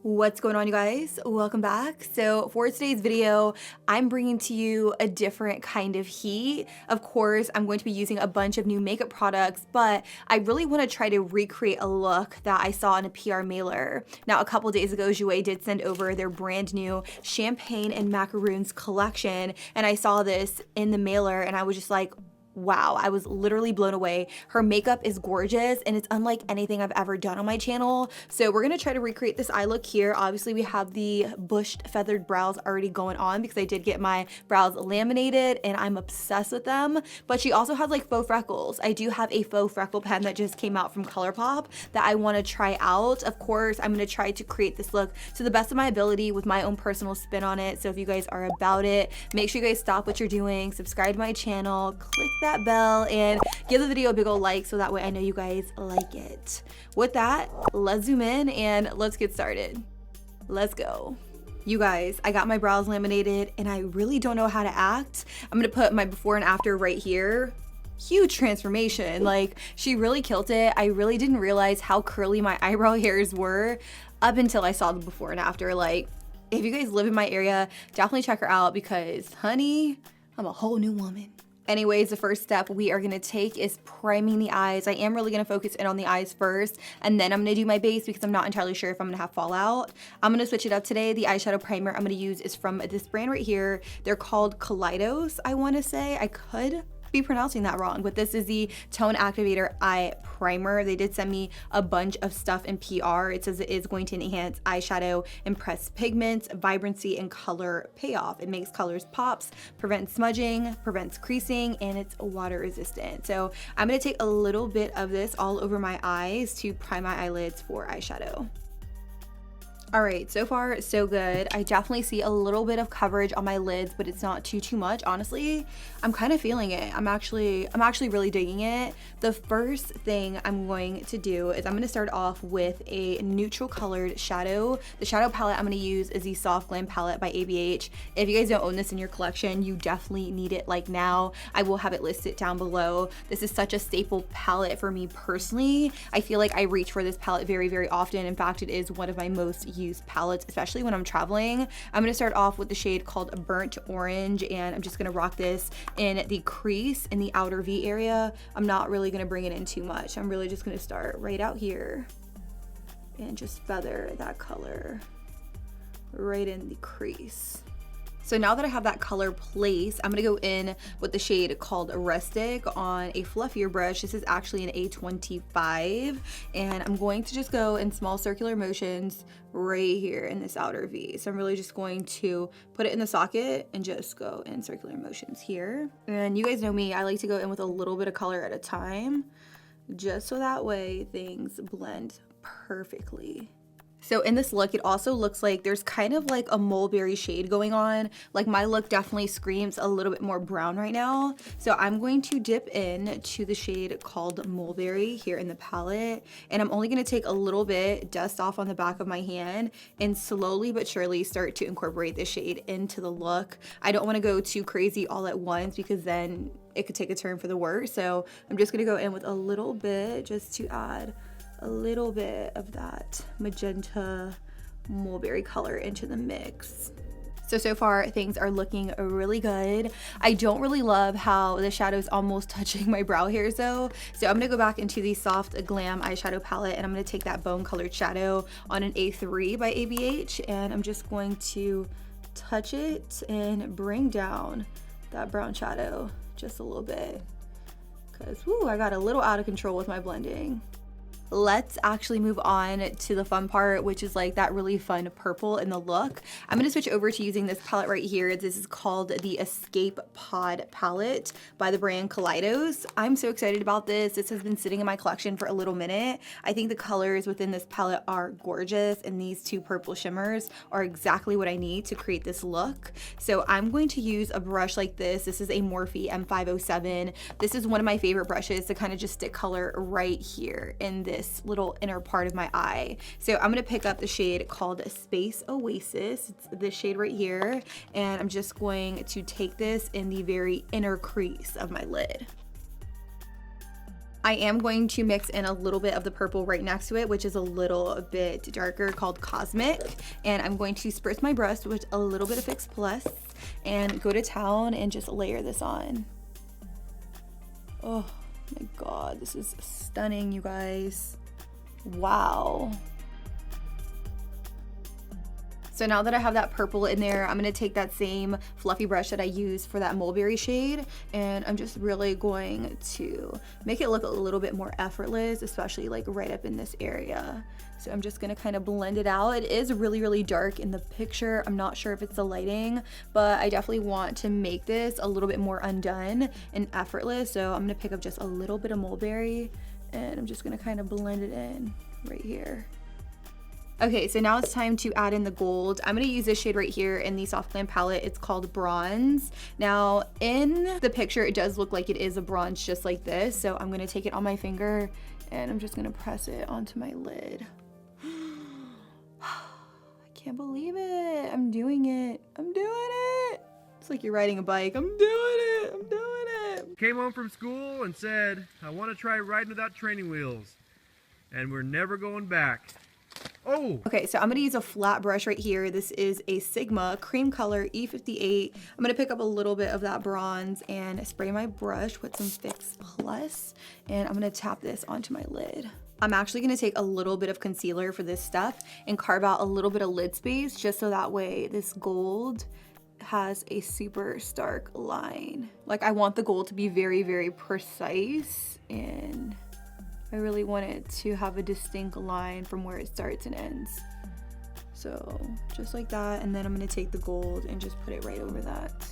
What's going on, you guys? Welcome back. So for today's video, I'm bringing to you a different kind of heat. Of course, I'm going to be using a bunch of new makeup products, but I really want to try to recreate a look that I saw in a PR mailer. Now, a couple days ago, Jouer did send over their brand new Champagne and Macaroons collection, and I saw this in the mailer, and I was just like, wow, I was literally blown away. Her makeup is gorgeous and it's unlike anything I've ever done on my channel. So we're gonna try to recreate this eye look here. Obviously we have the bushed feathered brows already going on because I did get my brows laminated and I'm obsessed with them. But she also has like faux freckles. I do have a faux freckle pen that just came out from ColourPop that I wanna try out. Of course, I'm gonna try to create this look to the best of my ability with my own personal spin on it. So if you guys are about it, make sure you guys stop what you're doing, subscribe to my channel, click that bell, and give the video a big ol' like so that way I know you guys like it. With that, let's zoom in and let's get started. Let's go. You guys, I got my brows laminated and I really don't know how to act. I'm gonna put my before and after right here. Huge transformation. Like, she really killed it. I really didn't realize how curly my eyebrow hairs were up until I saw the before and after. Like, if you guys live in my area, definitely check her out because, honey, I'm a whole new woman. Anyways, the first step we are gonna take is priming the eyes. I am really gonna focus in on the eyes first, and then I'm gonna do my base because I'm not entirely sure if I'm gonna have fallout. I'm gonna switch it up today. The eyeshadow primer I'm gonna use is from this brand right here. They're called Kaleidos, I wanna say. I could be pronouncing that wrong, but this is the Tone Activator Eye Primer. They did send me a bunch of stuff in PR. It says it is going to enhance eyeshadow, impress pigments, vibrancy, and color payoff. It makes colors pops, prevents smudging, prevents creasing, and it's water resistant. So I'm gonna take a little bit of this all over my eyes to prime my eyelids for eyeshadow. All right, so far so good. I definitely see a little bit of coverage on my lids, but it's not too much. Honestly, I'm kind of feeling it. I'm actually really digging it. The first thing I'm going to do is I'm going to start off with a neutral colored shadow. The shadow palette I'm going to use is the Soft Glam palette by ABH. If you guys don't own this in your collection, you definitely need it like now. I will have it listed down below. This is such a staple palette for me personally. I feel like I reach for this palette very, very often. In fact, it is one of my most used palettes, especially when I'm traveling. I'm gonna start off with the shade called Burnt Orange, and I'm just gonna rock this in the crease in the outer V area. I'm not really gonna bring it in too much. I'm really just gonna start right out here and just feather that color right in the crease. So now that I have that color placed, I'm gonna go in with the shade called Rustic on a fluffier brush. This is actually an A25, and I'm going to just go in small circular motions right here in this outer V. So I'm really just going to put it in the socket and just go in circular motions here. And you guys know me, I like to go in with a little bit of color at a time, just so that way things blend perfectly. So in this look, it also looks like there's kind of like a mulberry shade going on. Like, my look definitely screams a little bit more brown right now. So I'm going to dip in to the shade called Mulberry here in the palette. And I'm only gonna take a little bit, dust off on the back of my hand, and slowly but surely start to incorporate this shade into the look. I don't wanna go too crazy all at once because then it could take a turn for the worse. So I'm just gonna go in with a little bit just to add a little bit of that magenta mulberry color into the mix. So far things are looking really good. I don't really love how the shadow is almost touching my brow hairs though. So I'm gonna go back into the Soft Glam eyeshadow palette, and I'm gonna take that bone colored shadow on an A3 by ABH, and I'm just going to touch it and bring down that brown shadow just a little bit, because I got a little out of control with my blending. Let's actually move on to the fun part, which is like that really fun purple in the look. I'm gonna switch over to using this palette right here. This is called the Escape Pod palette by the brand Kaleidos. I'm so excited about this. This has been sitting in my collection for a little minute. I think the colors within this palette are gorgeous, and these two purple shimmers are exactly what I need to create this look. So I'm going to use a brush like this. This is a Morphe M507. This is one of my favorite brushes to kind of just stick color right here in this little inner part of my eye. So I'm gonna pick up the shade called Space Oasis. It's this shade right here, and I'm just going to take this in the very inner crease of my lid. I am going to mix in a little bit of the purple right next to it, which is a little bit darker, called Cosmic. And I'm going to spritz my brush with a little bit of Fix Plus and go to town and just layer this on. Oh my God, this is stunning, you guys. Wow. So now that I have that purple in there, I'm gonna take that same fluffy brush that I used for that mulberry shade, and I'm just really going to make it look a little bit more effortless, especially like right up in this area. So I'm just gonna kind of blend it out. It is really, really dark in the picture. I'm not sure if it's the lighting, but I definitely want to make this a little bit more undone and effortless. So I'm gonna pick up just a little bit of mulberry, and I'm just gonna kind of blend it in right here. Okay, so now it's time to add in the gold. I'm gonna use this shade right here in the Soft Glam palette. It's called Bronze. Now, in the picture, it does look like it is a bronze just like this. So I'm gonna take it on my finger and I'm just gonna press it onto my lid. I can't believe it. I'm doing it. I'm doing it. It's like you're riding a bike. I'm doing it. I'm doing it. Came home from school and said, I want to try riding without training wheels. And we're never going back. Oh! Okay, so I'm gonna use a flat brush right here. This is a Sigma cream color E58. I'm gonna pick up a little bit of that bronze and spray my brush with some Fix Plus, and I'm gonna tap this onto my lid. I'm actually gonna take a little bit of concealer for this stuff and carve out a little bit of lid space just so that way this gold has a super stark line. Like, I want the gold to be very, very precise, and I really want it to have a distinct line from where it starts and ends. So just like that, and then I'm gonna take the gold and just put it right over that.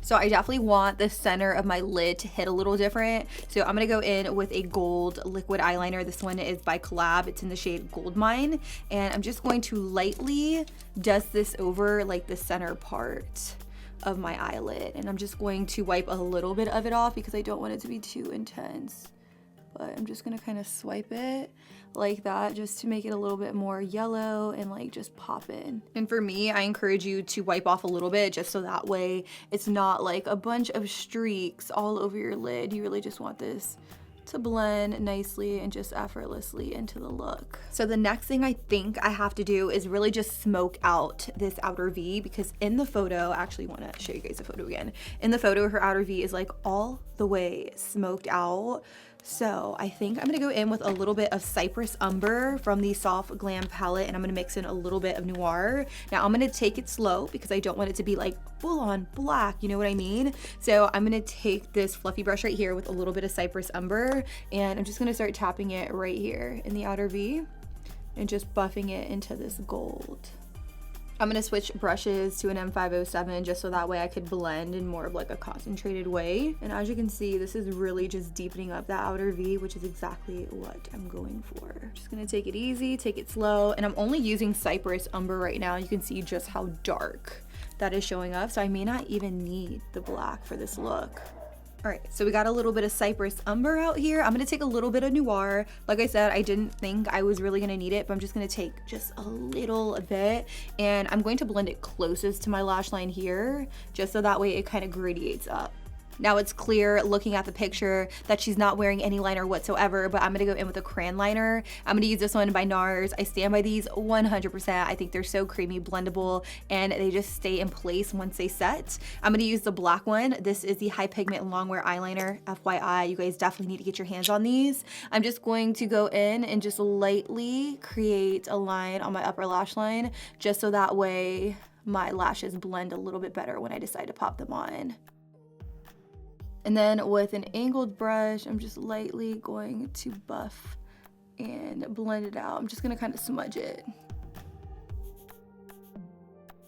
So I definitely want the center of my lid to hit a little different. So I'm gonna go in with a gold liquid eyeliner. This one is by Collab. It's in the shade Gold Mine. And I'm just going to lightly dust this over like the center part of my eyelid. And I'm just going to wipe a little bit of it off because I don't want it to be too intense. But I'm just gonna kind of swipe it like that just to make it a little bit more yellow and like just pop in. And for me, I encourage you to wipe off a little bit just so that way it's not like a bunch of streaks all over your lid. You really just want this to blend nicely and just effortlessly into the look. So the next thing I think I have to do is really just smoke out this outer V, because in the photo, I actually want to show you guys the photo again. In the photo, her outer V is like all the way smoked out. So I think I'm gonna go in with a little bit of Cypress Umber from the Soft Glam palette, and I'm gonna mix in a little bit of Noir. Now I'm gonna take it slow because I don't want it to be like full on black, you know what I mean? So I'm gonna take this fluffy brush right here with a little bit of Cypress Umber, and I'm just gonna start tapping it right here in the outer V and just buffing it into this gold. I'm gonna switch brushes to an M507 just so that way I could blend in more of like a concentrated way. And as you can see, this is really just deepening up that outer V, which is exactly what I'm going for. Just gonna take it easy, take it slow, and I'm only using Cypress Umber right now. You can see just how dark that is showing up, so I may not even need the black for this look. All right, so we got a little bit of Cypress Umber out here. I'm gonna take a little bit of Noir. Like I said, I didn't think I was really gonna need it, but I'm just gonna take just a little bit, and I'm going to blend it closest to my lash line here, just so that way it kind of gradiates up. Now it's clear looking at the picture that she's not wearing any liner whatsoever, but I'm gonna go in with a crayon liner. I'm gonna use this one by NARS. I stand by these 100%. I think they're so creamy, blendable, and they just stay in place once they set. I'm gonna use the black one. This is the High Pigment Longwear Eyeliner. FYI, you guys definitely need to get your hands on these. I'm just going to go in and just lightly create a line on my upper lash line, just so that way my lashes blend a little bit better when I decide to pop them on. And then with an angled brush, I'm just lightly going to buff and blend it out. I'm just gonna kind of smudge it.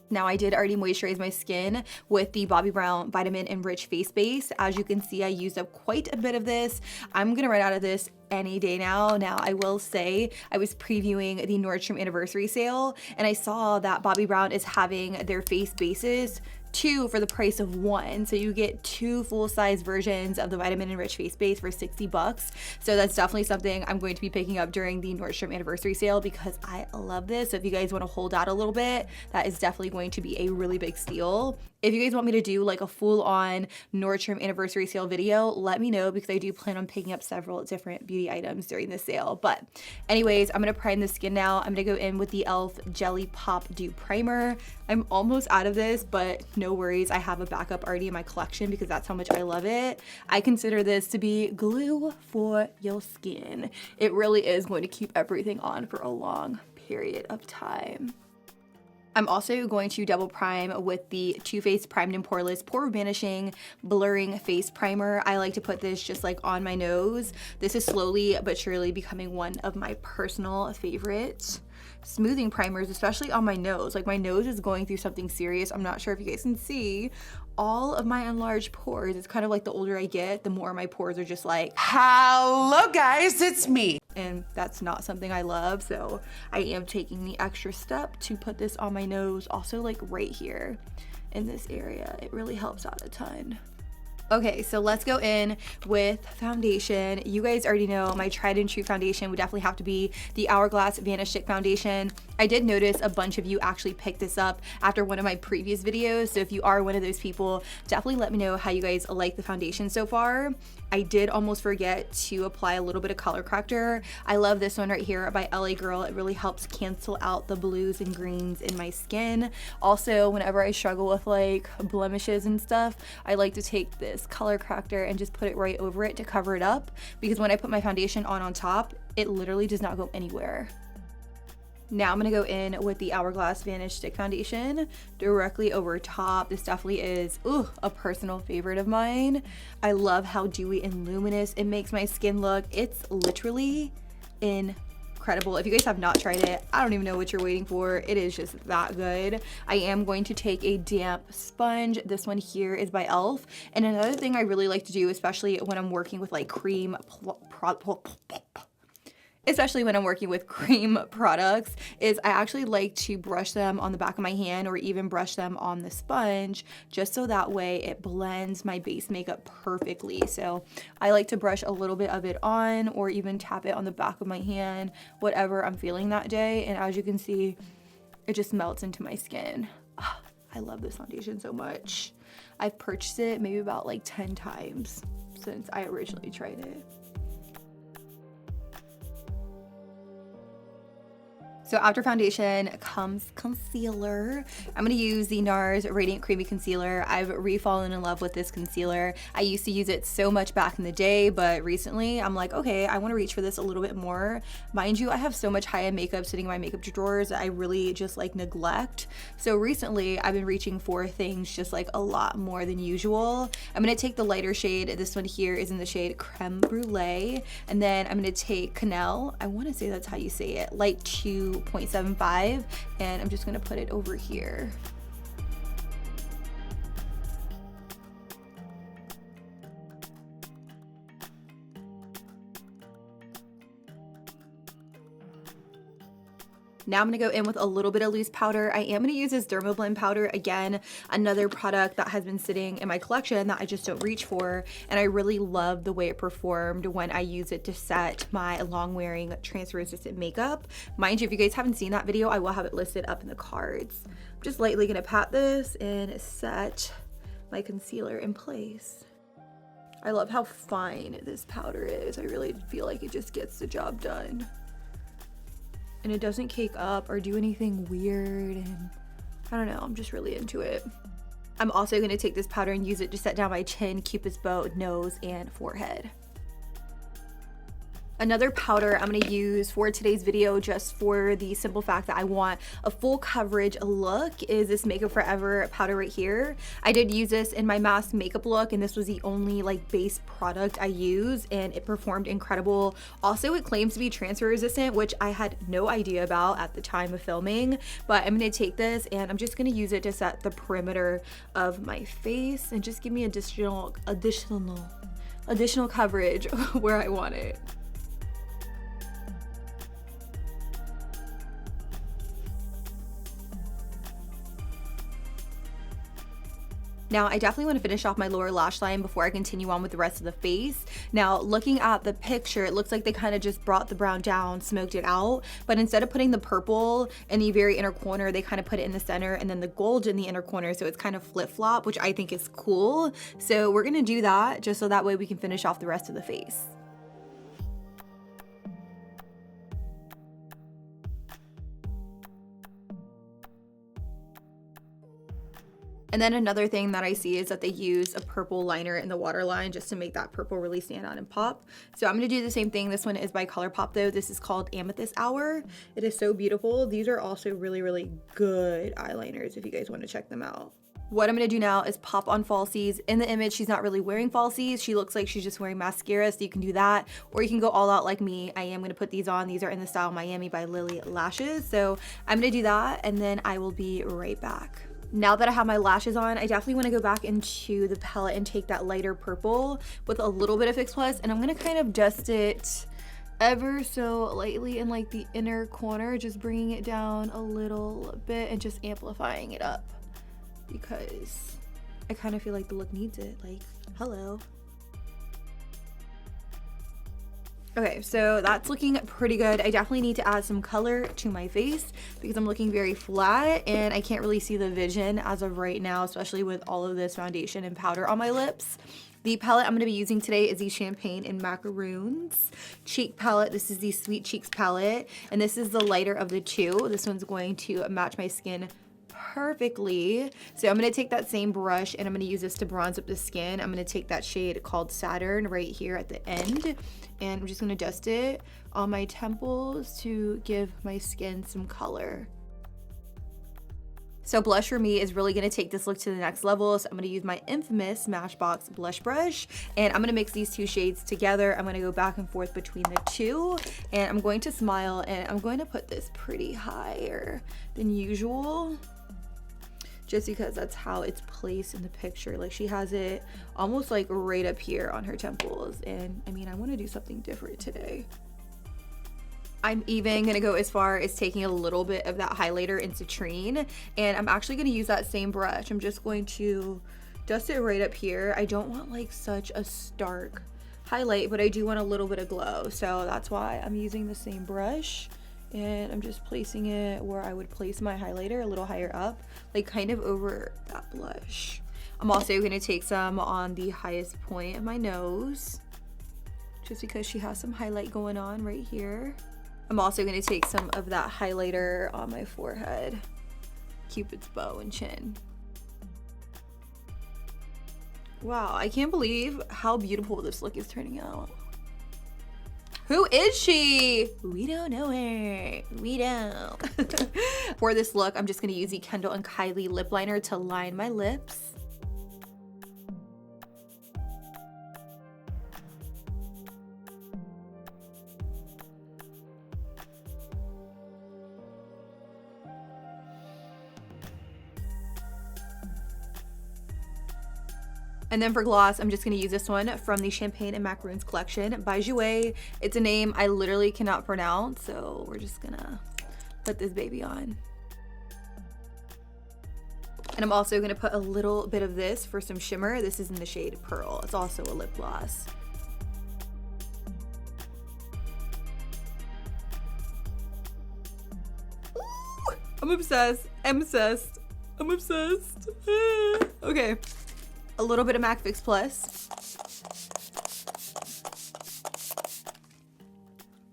Now I did already moisturize my skin with the Bobbi Brown Vitamin Enriched Face Base. As you can see, I used up quite a bit of this. I'm gonna run out of this any day now. Now I will say I was previewing the Nordstrom anniversary sale, and I saw that Bobbi Brown is having their face bases 2 for the price of 1. So you get 2 full-size versions of the Vitamin Enriched Face Base for 60 bucks. So that's definitely something I'm going to be picking up during the Nordstrom anniversary sale because I love this. So if you guys want to hold out a little bit, that is definitely going to be a really big steal. If you guys want me to do like a full-on Nordstrom anniversary sale video, let me know because I do plan on picking up several different beauty items during the sale. But anyways, I'm going to prime the skin now. I'm going to go in with the e.l.f. Jelly Pop Dew Primer. I'm almost out of this, but no worries. I have a backup already in my collection because that's how much I love it. I consider this to be glue for your skin. It really is going to keep everything on for a long period of time. I'm also going to double prime with the Too Faced Primed and Poreless Pore Vanishing Blurring Face Primer. I like to put this just like on my nose. This is slowly but surely becoming one of my personal favorite smoothing primers, especially on my nose. Like my nose is going through something serious. I'm not sure if you guys can see all of my enlarged pores. It's kind of like the older I get, the more my pores are just like, hello guys, it's me. And that's not something I love, so I am taking the extra step to put this on my nose, also like right here in this area. It really helps out a ton. Okay, so let's go in with foundation. You guys already know my tried and true foundation would definitely have to be the Hourglass Vanish Stick Foundation. I did notice a bunch of you actually picked this up after one of my previous videos, so if you are one of those people, definitely let me know how you guys like the foundation so far. I did almost forget to apply a little bit of color corrector. I love this one right here by LA Girl. It really helps cancel out the blues and greens in my skin. Also, whenever I struggle with like blemishes and stuff, I like to take this color corrector and just put it right over it to cover it up, because when I put my foundation on top, it literally does not go anywhere. Now I'm gonna go in with the Hourglass Vanish Stick Foundation directly over top. This definitely is a personal favorite of mine. I love how dewy and luminous it makes my skin look. It's literally incredible. If you guys have not tried it, I don't even know what you're waiting for. It is just that good. I am going to take a damp sponge. This one here is by e.l.f. And another thing I really like to do, especially when I'm working with like cream products, is I actually like to brush them on the back of my hand or even brush them on the sponge, just so that way it blends my base makeup perfectly. So I like to brush a little bit of it on or even tap it on the back of my hand, whatever I'm feeling that day. And as you can see, it just melts into my skin. I love this foundation so much. I've purchased it maybe about like 10 times since I originally tried it. So after foundation comes concealer. I'm going to use the NARS Radiant Creamy Concealer. I've re-fallen in love with this concealer. I used to use it so much back in the day, but recently I'm like, okay, I want to reach for this a little bit more. Mind you, I have so much high-end makeup sitting in my makeup drawers that I really just like neglect. So recently I've been reaching for things just like a lot more than usual. I'm going to take the lighter shade. This one here is in the shade Creme Brulee. And then I'm going to take Cannelle. I want to say that's how you say it. Light 2.75, and I'm just going to put it over here. Now I'm going to go in with a little bit of loose powder. I am going to use this Dermablend powder. Again, another product that has been sitting in my collection that I just don't reach for. And I really love the way it performed when I use it to set my long-wearing transfer-resistant makeup. Mind you, if you guys haven't seen that video, I will have it listed up in the cards. I'm just lightly going to pat this and set my concealer in place. I love how fine this powder is. I really feel like it just gets the job done. And it doesn't cake up or do anything weird, and I don't know, I'm just really into it. I'm also going to take this powder and use it to set down my chin, cupid's bow, nose, and forehead. Another powder I'm going to use for today's video, just for the simple fact that I want a full coverage look, is this Makeup Forever powder right here. I did use this in my mask makeup look, and this was the only like base product I used, and it performed incredible. Also, it claims to be transfer resistant, which I had no idea about at the time of filming, but I'm going to take this and I'm just going to use it to set the perimeter of my face and just give me additional coverage where I want it. Now, I definitely want to finish off my lower lash line before I continue on with the rest of the face. Now, looking at the picture, it looks like they kind of just brought the brown down, smoked it out, but instead of putting the purple in the very inner corner, they kind of put it in the center and then the gold in the inner corner, so it's kind of flip-flop, which I think is cool. So we're gonna do that just so that way we can finish off the rest of the face. And then another thing that I see is that they use a purple liner in the waterline just to make that purple really stand out and pop. So I'm gonna do the same thing. This one is by ColourPop though. This is called Amethyst Hour. It is so beautiful. These are also really, really good eyeliners if you guys wanna check them out. What I'm gonna do now is pop on falsies. In the image, she's not really wearing falsies. She looks like she's just wearing mascara, so you can do that. Or you can go all out like me. I am gonna put these on. These are in the style Miami by EYELASHES. So I'm gonna do that and then I will be right back. Now that I have my lashes on, I definitely want to go back into the palette and take that lighter purple with a little bit of Fix Plus, and I'm going to kind of dust it ever so lightly in like the inner corner, just bringing it down a little bit and just amplifying it up because I kind of feel like the look needs it. Like, hello. Okay, so that's looking pretty good. I definitely need to add some color to my face because I'm looking very flat and I can't really see the vision as of right now, especially with all of this foundation and powder on my lips. The palette I'm going to be using today is the Champagne and Macaroons cheek palette. This is the Sweet Cheeks palette, and this is the lighter of the two. This one's going to match my skin perfectly. So I'm going to take that same brush and I'm going to use this to bronze up the skin. I'm going to take that shade called Saturn right here at the end, and I'm just going to dust it on my temples to give my skin some color. So blush for me is really going to take this look to the next level. So I'm going to use my infamous Smashbox blush brush and I'm going to mix these two shades together. I'm going to go back and forth between the two and I'm going to smile and I'm going to put this pretty higher than usual, just because that's how it's placed in the picture. Like she has it almost like right up here on her temples. And I mean, I want to do something different today. I'm even gonna go as far as taking a little bit of that highlighter in Citrine, and I'm actually gonna use that same brush. I'm just going to dust it right up here. I don't want like such a stark highlight, but I do want a little bit of glow. So that's why I'm using the same brush. And I'm just placing it where I would place my highlighter, a little higher up, like kind of over that blush. I'm also gonna take some on the highest point of my nose, just because she has some highlight going on right here. I'm also gonna take some of that highlighter on my forehead, Cupid's bow and chin. Wow, I can't believe how beautiful this look is turning out. Who is she? We don't know her. We don't. For this look, I'm just gonna use the Kendall and Kylie lip liner to line my lips. And then for gloss, I'm just gonna use this one from the Champagne and Macaroons collection by Dewy. It's a name I literally cannot pronounce, so we're just gonna put this baby on. And I'm also gonna put a little bit of this for some shimmer. This is in the shade Pearl. It's also a lip gloss. Ooh, I'm obsessed. I'm obsessed. I'm obsessed. Okay. A little bit of MAC Fix Plus.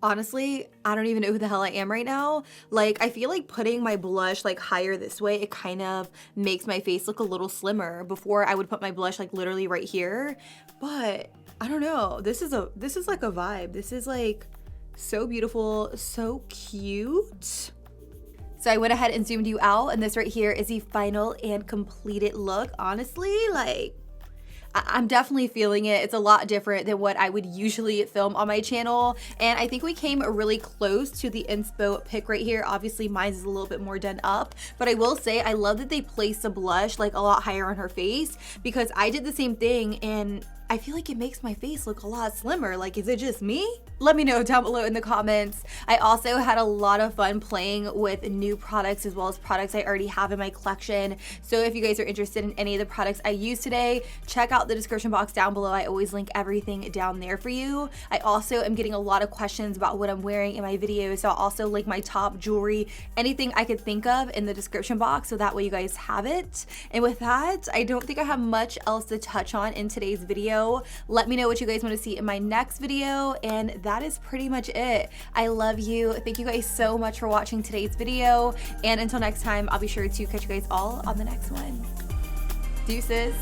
Honestly, I don't even know who the hell I am right now. Like, I feel like putting my blush like higher this way, it kind of makes my face look a little slimmer. Before I would put my blush like literally right here, but I don't know. This is like a vibe. This is like so beautiful, so cute. So I went ahead and zoomed you out, and this right here is the final and completed look. Honestly, like, I'm definitely feeling it. It's a lot different than what I would usually film on my channel, and I think we came really close to the inspo pick right here. Obviously, mine is a little bit more done up, but I will say I love that they placed the blush like a lot higher on her face, because I did the same thing and I feel like it makes my face look a lot slimmer. Like, is it just me? Let me know down below in the comments. I also had a lot of fun playing with new products as well as products I already have in my collection. So if you guys are interested in any of the products I used today, check out the description box down below. I always link everything down there for you. I also am getting a lot of questions about what I'm wearing in my videos, so I'll also link my top jewelry, anything I could think of in the description box, so that way you guys have it. And with that, I don't think I have much else to touch on in today's video. Let me know what you guys want to see in my next video, and that is pretty much it. I love you. Thank you guys so much for watching today's video, and until next time, I'll be sure to catch you guys all on the next one. Deuces.